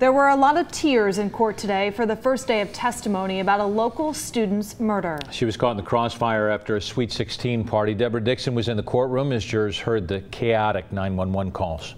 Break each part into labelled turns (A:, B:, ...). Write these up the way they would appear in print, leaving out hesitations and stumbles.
A: There were a lot of tears in court today for the first day of testimony about a local student's murder. She was caught in the crossfire after a Sweet 16 party. Deborah Dixon was in the courtroom as jurors heard the chaotic 911 calls.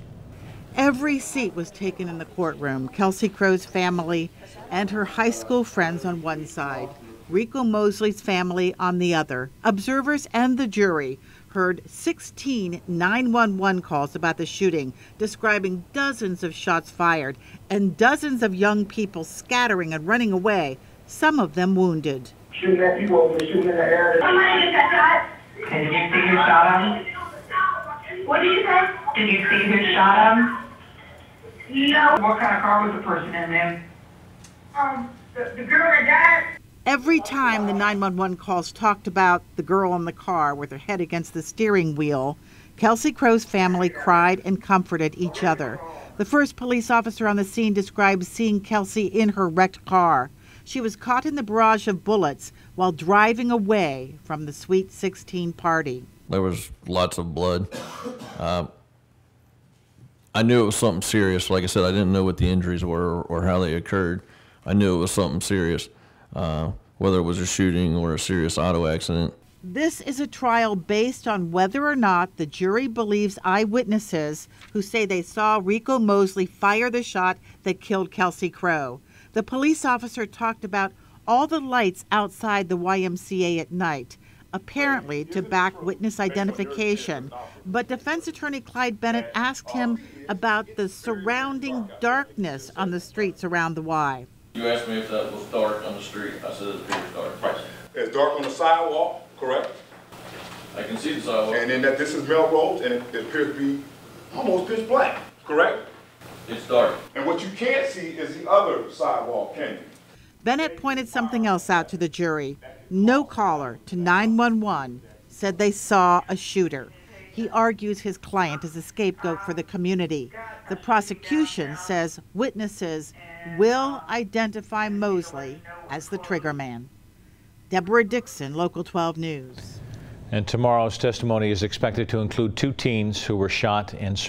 B: Every seat was taken in the courtroom. Kelsie Crow's family and her high school friends on one side, Rico Mosley's family on the other. Observers and the jury heard 16 911 calls about the shooting, describing dozens of shots fired and dozens of young people scattering and running away, some of them wounded.
C: Shooting at people, shooting in the air.
D: Somebody get that shot.
E: Did you see who shot him?
D: What did you say?
E: Did you see who shot him?
D: No.
E: What kind of car was the person in there?
D: The girl that died.
B: Every time the 911 calls talked about the girl in the car with her head against the steering wheel, Kelsie Crow's family cried and comforted each other. The first police officer on the scene described seeing Kelsie in her wrecked car. She was caught in the barrage of bullets while driving away from the Sweet 16 party.
F: There was lots of blood. I knew it was something serious. Like I said, I didn't know what the injuries were or how they occurred. I knew it was something serious. Whether it was a shooting or a serious auto accident.
B: This is a trial based on whether or not the jury believes eyewitnesses who say they saw Rico Mosley fire the shot that killed Kelsie Crow. The police officer talked about all the lights outside the YMCA at night, apparently to back witness identification. But defense attorney Clyde Bennett asked him about the surrounding darkness on the streets around the Y.
G: You asked me if that was dark on the street. I said it appears dark.
C: Right. It's dark on the sidewalk, correct?
G: I can see the sidewalk.
C: And then that this is Melrose, and it appears to be almost pitch black, correct?
G: It's dark.
C: And what you can't see is the other sidewalk, can you?
B: Bennett pointed something else out to the jury. No caller to 911 said they saw a shooter. He argues his client is a scapegoat for the community. The prosecution says witnesses will identify Mosley as the trigger man. Deborah Dixon, Local 12 News.
A: And tomorrow's testimony is expected to include 2 teens who were shot in